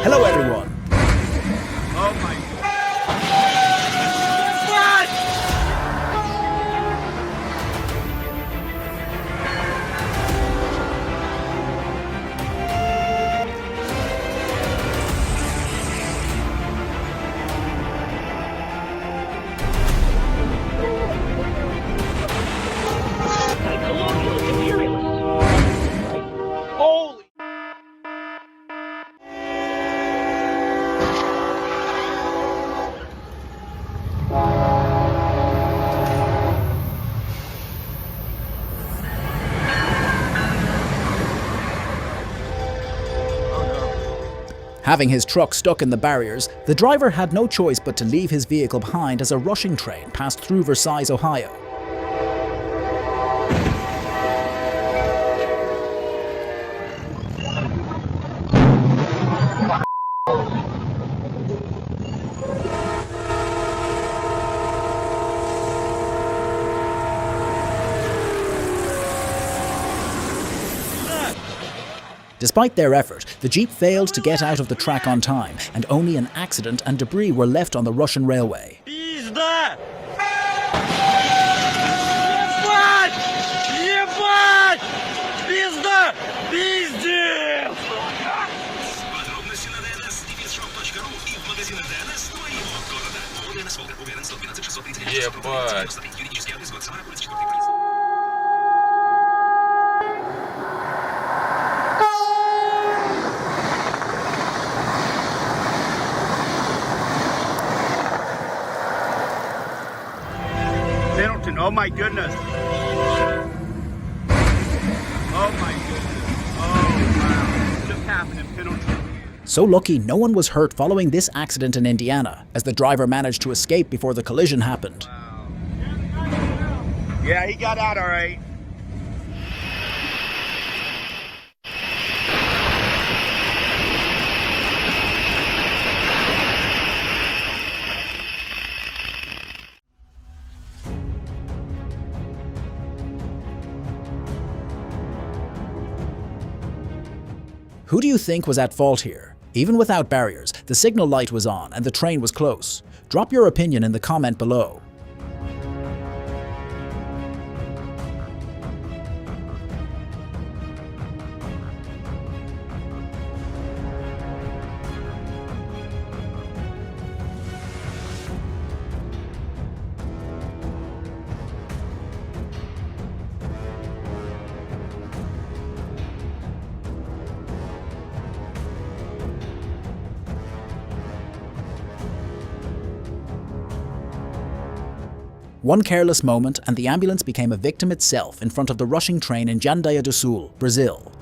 Hello everyone! Oh my Colonialist imperialist. holy! Having his truck stuck in the barriers, the driver had no choice but to leave his vehicle behind as a rushing train passed through Versailles, Ohio. Despite their effort, the Jeep failed to get out of the track on time, and only an accident and debris were left on the Russian railway. Пизда! Ебать! Ебать! Пизда! Пиздец! Подробности на dnstvshop.ru и в магазинах DNS твоего города. ДНС Волга. Уверен, 112 630 Ебать! Юридический адрес город Самара, улица 4 Полиция. Pendleton, oh my goodness. Oh my goodness. Oh wow. What just happened in Pendleton? So lucky no one was hurt following this accident in Indiana, as the driver managed to escape before the collision happened. Wow. Yeah, he got out all right. Who do you think was at fault here? Even without barriers, the signal light was on and the train was close. Drop your opinion in the comment below. One careless moment and the ambulance became a victim itself in front of the rushing train in Jandaia do Sul, Brazil.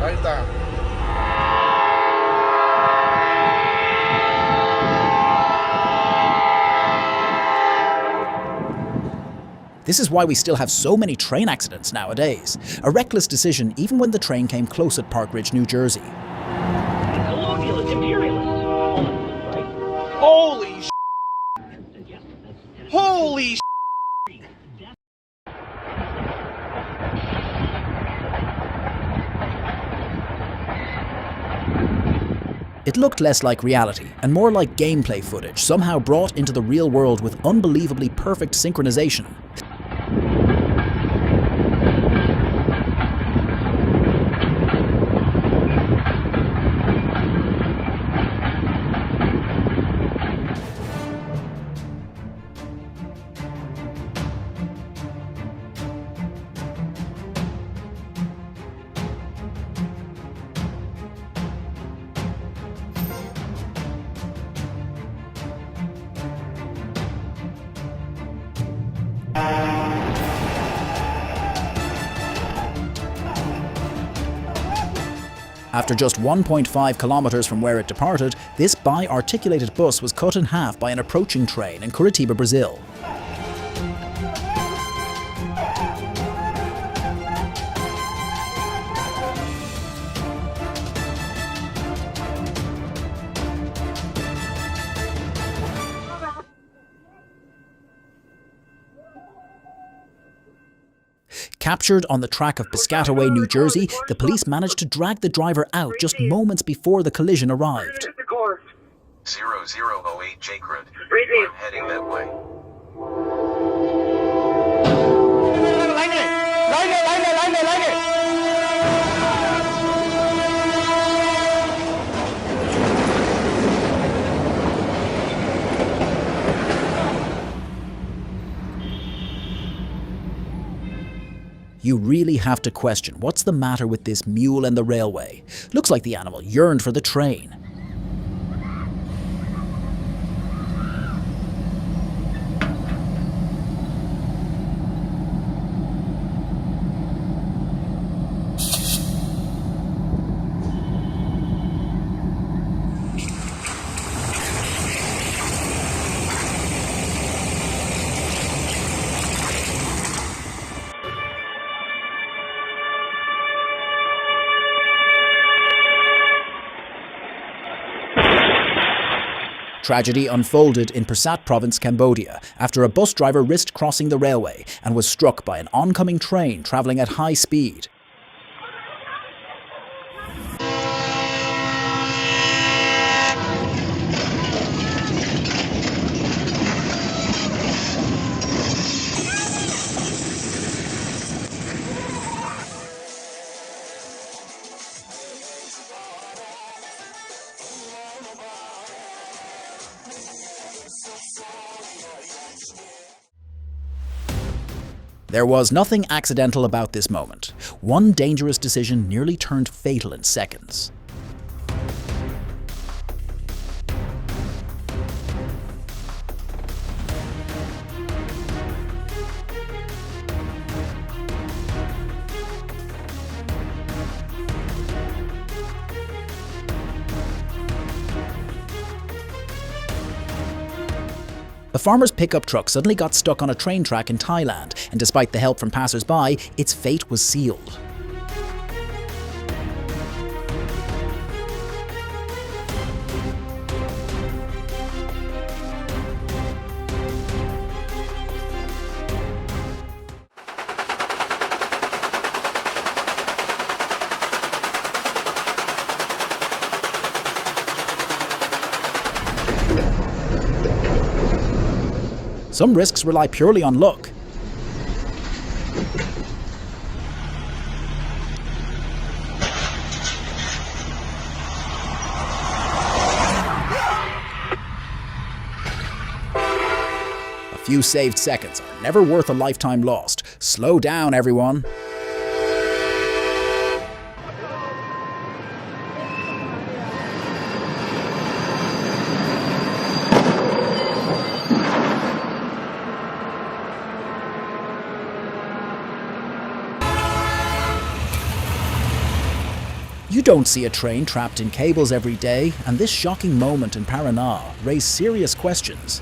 Ahí está. This is why we still have so many train accidents nowadays. A reckless decision even when the train came close at Park Ridge, New Jersey. Colonialist imperialist. Holy sh**. Holy sh**. It looked less like reality and more like gameplay footage, somehow brought into the real world with unbelievably perfect synchronization. After just 1.5 kilometers from where it departed, this bi-articulated bus was cut in half by an approaching train in Curitiba, Brazil. Captured on the track of Piscataway, New Jersey, the police managed to drag the driver out just moments before the collision arrived. 0008 Jacred. I'm heading that way. You really have to question what's the matter with this mule and the railway. Looks like the animal yearned for the train. Tragedy unfolded in Persat Province, Cambodia, after a bus driver risked crossing the railway and was struck by an oncoming train travelling at high speed. There was nothing accidental about this moment. One dangerous decision nearly turned fatal in seconds. A farmer's pickup truck suddenly got stuck on a train track in Thailand, and despite the help from passers-by, its fate was sealed. Some risks rely purely on luck. A few saved seconds are never worth a lifetime lost. Slow down, everyone. You don't see a train trapped in cables every day, and this shocking moment in Paraná raised serious questions.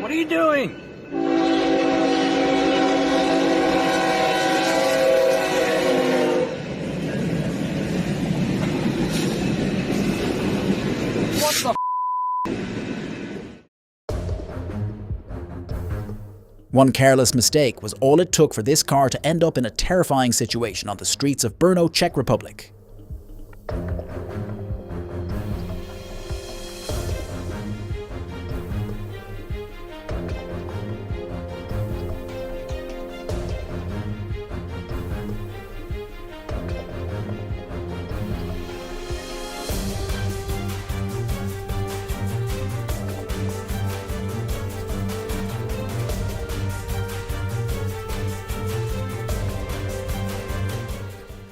What are you doing? One careless mistake was all it took for this car to end up in a terrifying situation on the streets of Brno, Czech Republic.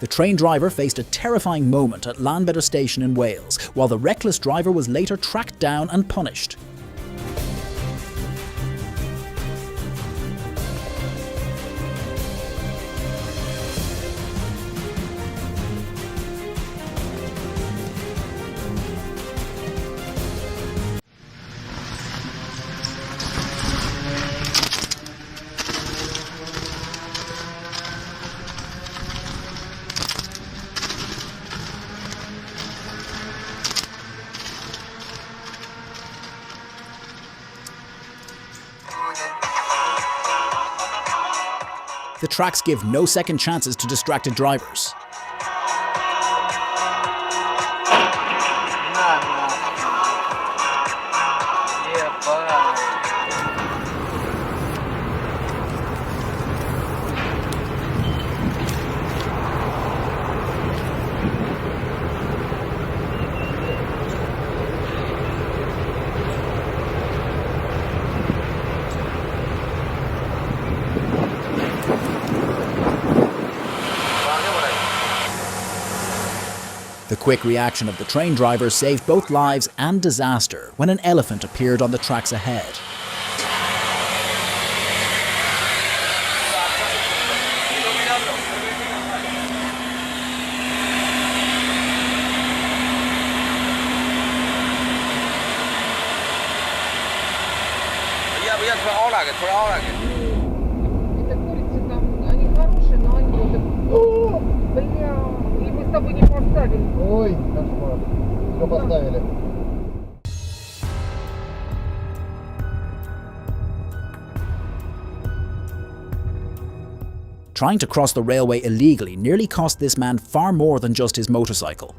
The train driver faced a terrifying moment at Llanbedr station in Wales, while the reckless driver was later tracked down and punished. The tracks give no second chances to distracted drivers. The quick reaction of the train driver saved both lives and disaster when an elephant appeared on the tracks ahead. Это курицы там, они хорошие, но они вот... О, бля, и мы с тобой не поставили. Ой, кошмар. Все поставили. Trying to cross the railway illegally nearly cost this man far more than just his motorcycle.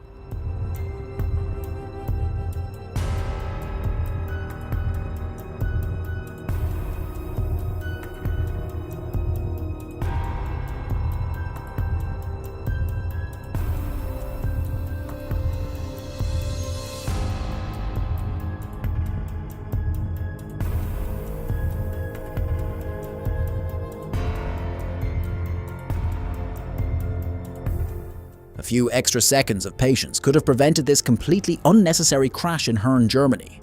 A few extra seconds of patience could have prevented this completely unnecessary crash in Herne, Germany.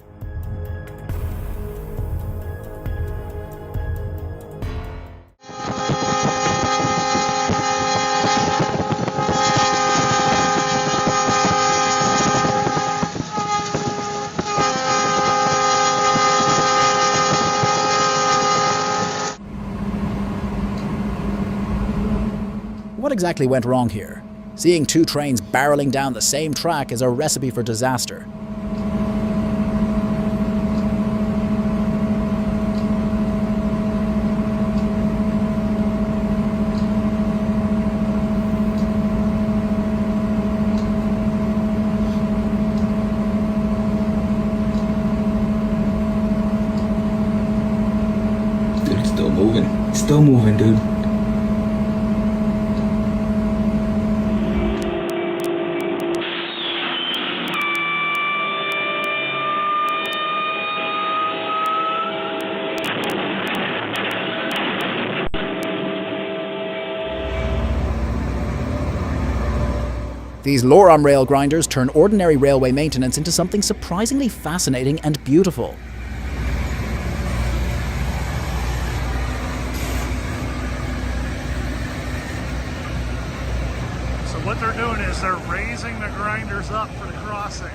What exactly went wrong here? Seeing two trains barreling down the same track is a recipe for disaster. Dude, it's still moving. It's still moving, dude. These lorem rail grinders turn ordinary railway maintenance into something surprisingly fascinating and beautiful. So what they're doing is they're raising the grinders up for the crossing.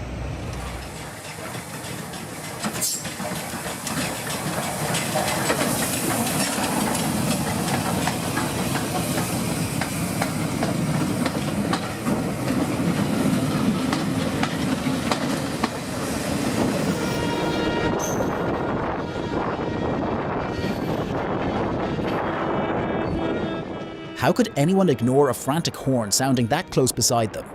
How could anyone ignore a frantic horn sounding that close beside them?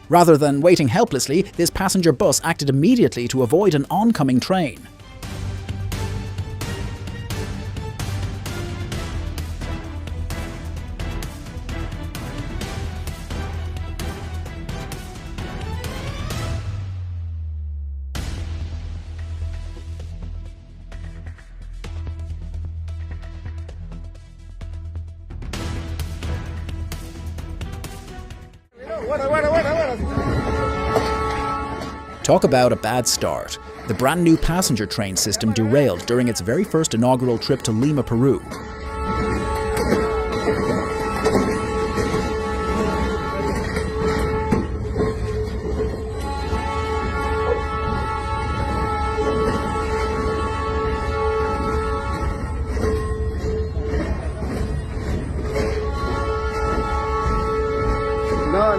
Rather than waiting helplessly, this passenger bus acted immediately to avoid an oncoming train. Talk about a bad start. The brand new passenger train system derailed during its very first inaugural trip to Lima, Peru.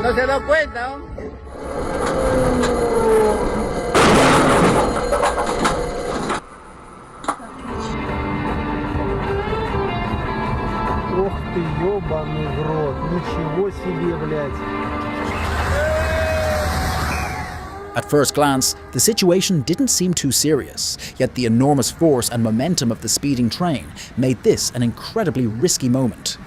No se da cuenta. Ох ты, ёбаный в рот, ничего себе, блядь. At first glance, the situation didn't seem too serious, yet the enormous force and momentum of the speeding train made this an incredibly risky moment.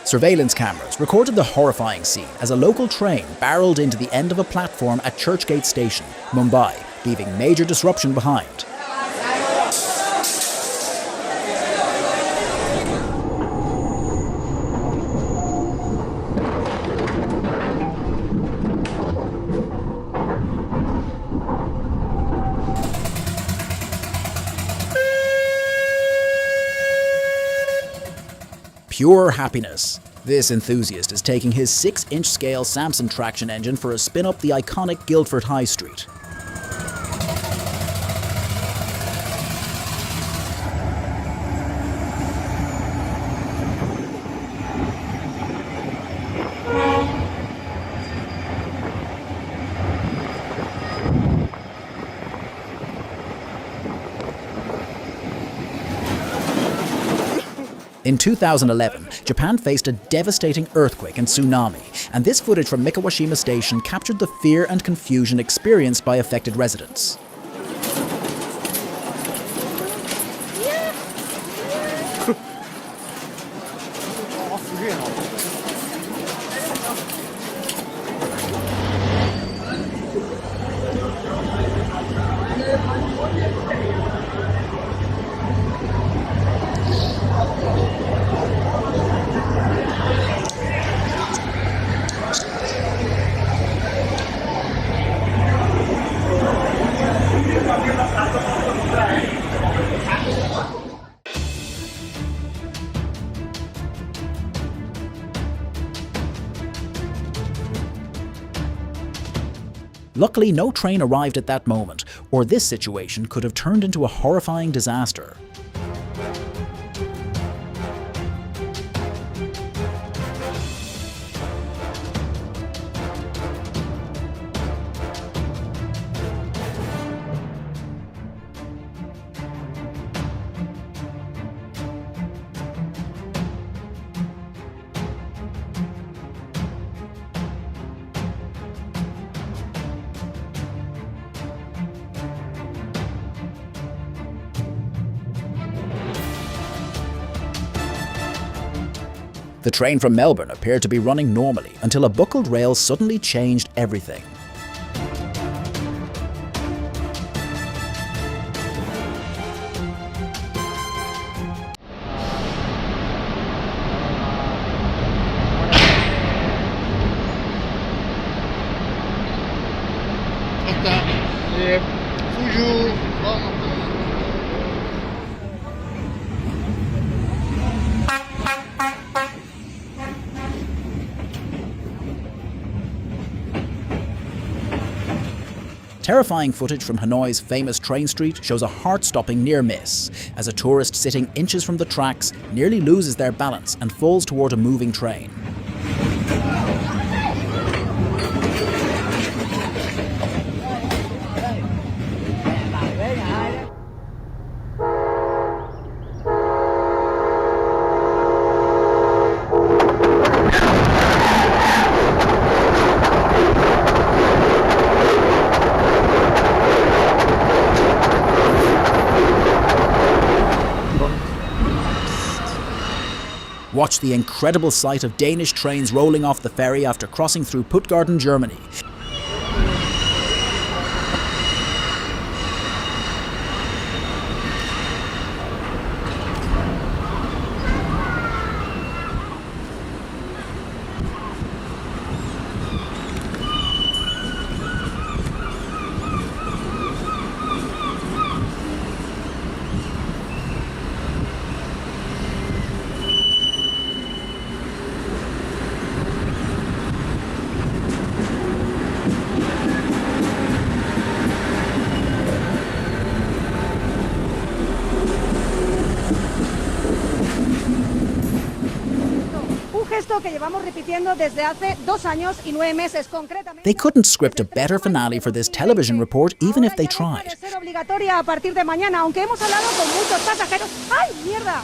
Surveillance cameras recorded the horrifying scene as a local train barreled into the end of a platform at Churchgate Station, Mumbai, leaving major disruption behind. Pure happiness. This enthusiast is taking his 6-inch scale Samson traction engine for a spin up the iconic Guildford High Street. In 2011, Japan faced a devastating earthquake and tsunami, and this footage from Mikawashima Station captured the fear and confusion experienced by affected residents. Luckily, no train arrived at that moment, or this situation could have turned into a horrifying disaster. The train from Melbourne appeared to be running normally until a buckled rail suddenly changed everything. Terrifying footage from Hanoi's famous train street shows a heart-stopping near-miss, as a tourist sitting inches from the tracks nearly loses their balance and falls toward a moving train. Watch the incredible sight of Danish trains rolling off the ferry after crossing through Puttgarden, Germany. Que llevamos repitiendo desde hace 2 años y 9 meses concretamente. They couldn't script a better finale for this television report even if they tried. Puede ser obligatoria a partir de mañana, aunque hemos hablado con muchos pasajeros. ¡Ay, mierda!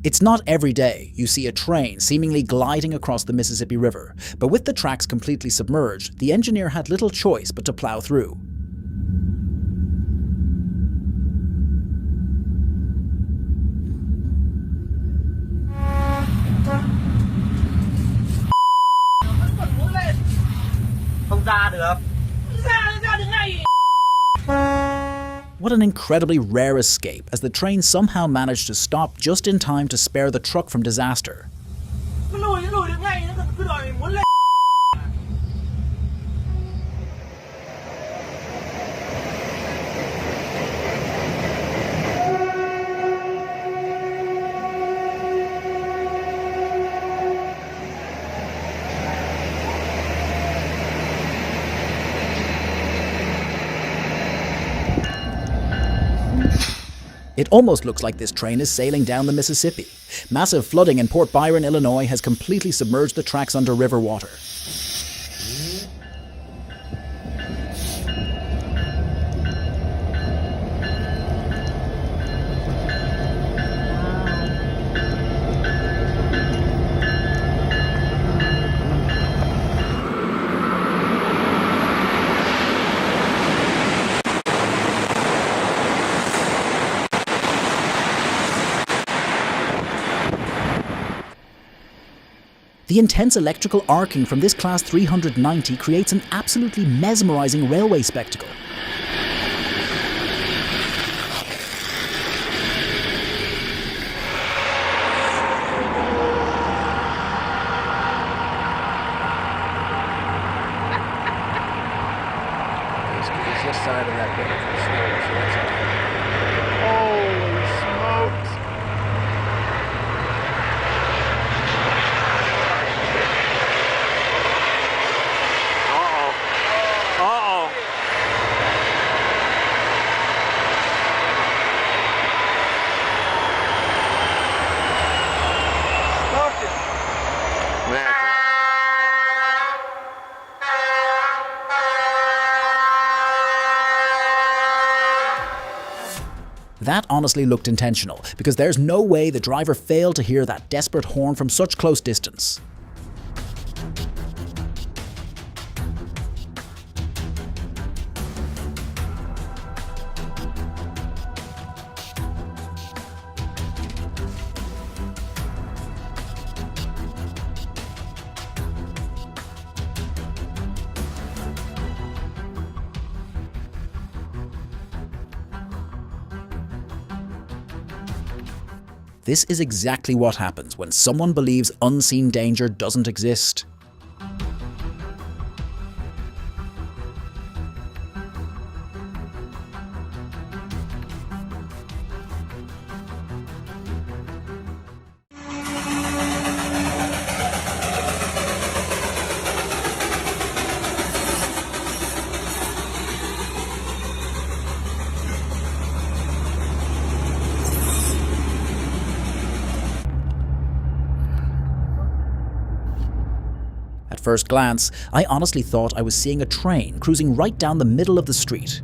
It's not every day you see a train seemingly gliding across the Mississippi River, but with the tracks completely submerged, the engineer had little choice but to plow through. What an incredibly rare escape, as the train somehow managed to stop just in time to spare the truck from disaster. It almost looks like this train is sailing down the Mississippi. Massive flooding in Port Byron, Illinois has completely submerged the tracks under river water. The intense electrical arcing from this Class 390 creates an absolutely mesmerizing railway spectacle. This side of that bit is slow, so that's all. Holy smokes. Uh-oh. Stuffed it. That honestly looked intentional, because there's no way the driver failed to hear that desperate horn from such close distance. This is exactly what happens when someone believes unseen danger doesn't exist. first glance, I honestly thought I was seeing a train cruising right down the middle of the street.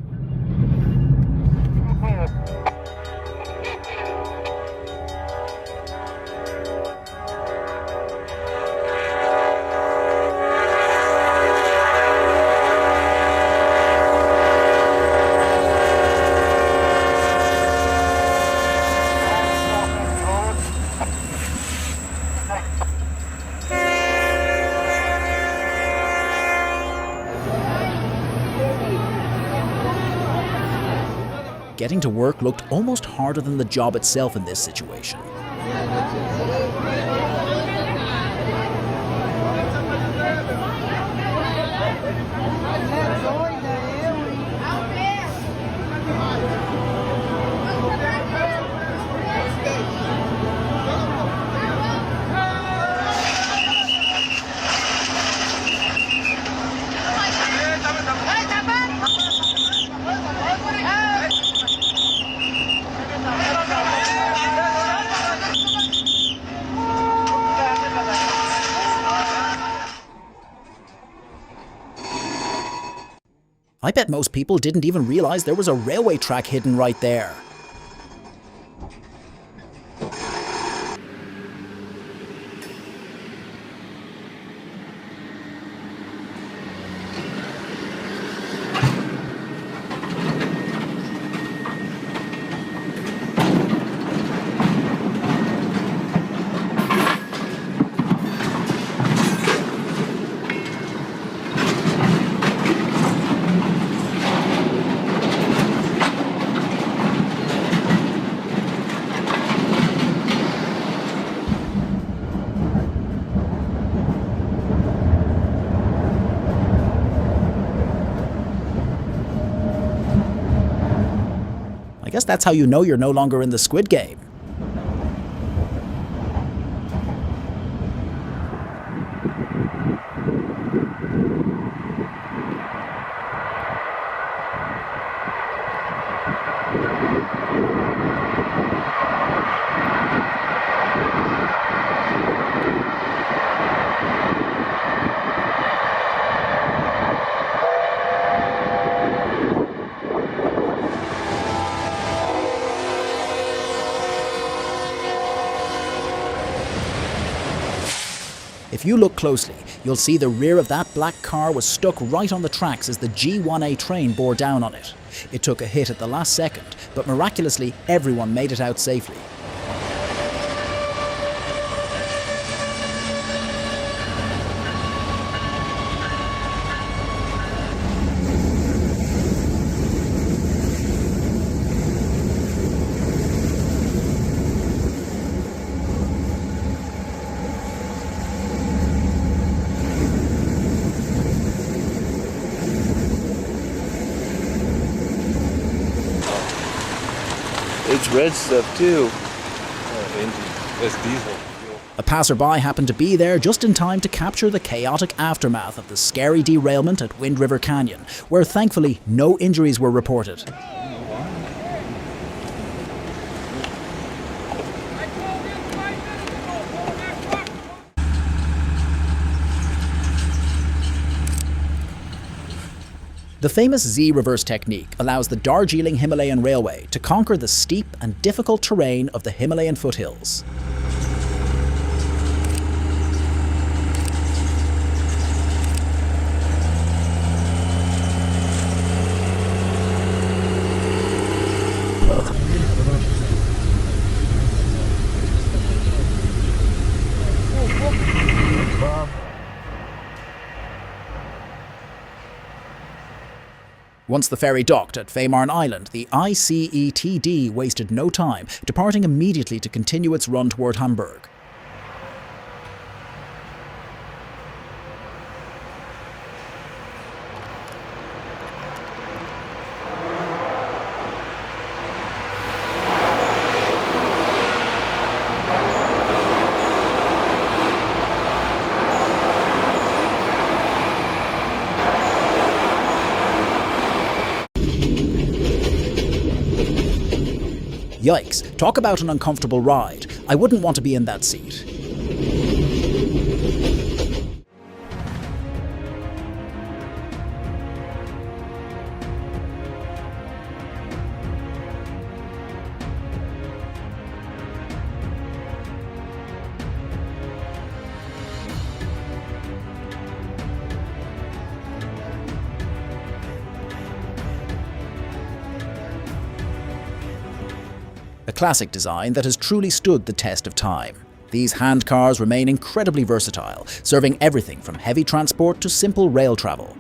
Getting to work looked almost harder than the job itself in this situation. I bet most people didn't even realize there was a railway track hidden right there. I guess that's how you know you're no longer in the Squid Game. If you look closely, you'll see the rear of that black car was stuck right on the tracks as the G1A train bore down on it. It took a hit at the last second, but miraculously everyone made it out safely. It's red stuff too. Oh, engine. That's diesel. A passerby happened to be there just in time to capture the chaotic aftermath of the scary derailment at Wind River Canyon, where thankfully no injuries were reported. The famous Z-reverse technique allows the Darjeeling Himalayan Railway to conquer the steep and difficult terrain of the Himalayan foothills. Once the ferry docked at Fehmarn Island, the ICETD wasted no time, departing immediately to continue its run toward Hamburg. Yikes, talk about an uncomfortable ride. I wouldn't want to be in that seat. A classic design that has truly stood the test of time. These hand cars remain incredibly versatile, serving everything from heavy transport to simple rail travel.